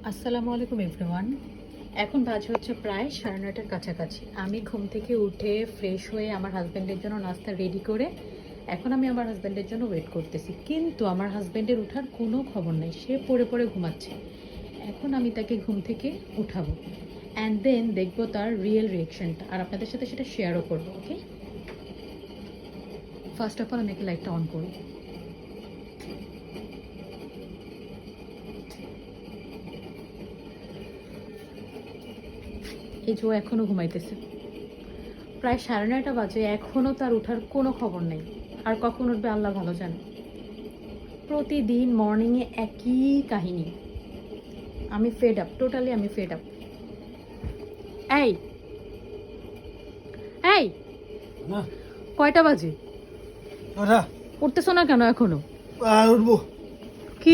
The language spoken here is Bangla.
আসসালামু আলাইকুম এভরিওয়ান। এখন বাজে হচ্ছে প্রায় 9:30টার কাছাকাছি। আমি ঘুম থেকে উঠে ফ্রেশ হয়ে আমার হাজব্যান্ডের জন্য নাস্তা রেডি করে এখন আমি আমার হাজব্যান্ডের জন্য ওয়েট করতেছি, কিন্তু আমার হাজব্যান্ডের ওঠার কোনো খবর নেই, সে পড়ে পড়ে ঘুমাচ্ছে। এখন আমি তাকে ঘুম থেকে উঠাবো অ্যান্ড দেন দেখবো তার রিয়েল রিয়েকশনটা, আর আপনাদের সাথে সেটা শেয়ারও করবো। ওকে, ফার্স্ট অফ অল আমি একটা লাইটটা অন করি। এই যে ও এখনও ঘুমাইতেছে, প্রায় 9:30 বাজে, এখনও তার ওঠার কোনো খবর নেই। আর কখন উঠবে আল্লাহ ভালো জানে। প্রতিদিন মর্নিংয়ে একই কাহিনী। আমি ফেড আপ, টোটালি আমি ফেড আপ। এই এই না কয়টা বাজে? ওরা উঠতেছো না কেন এখনো? উঠবো। কি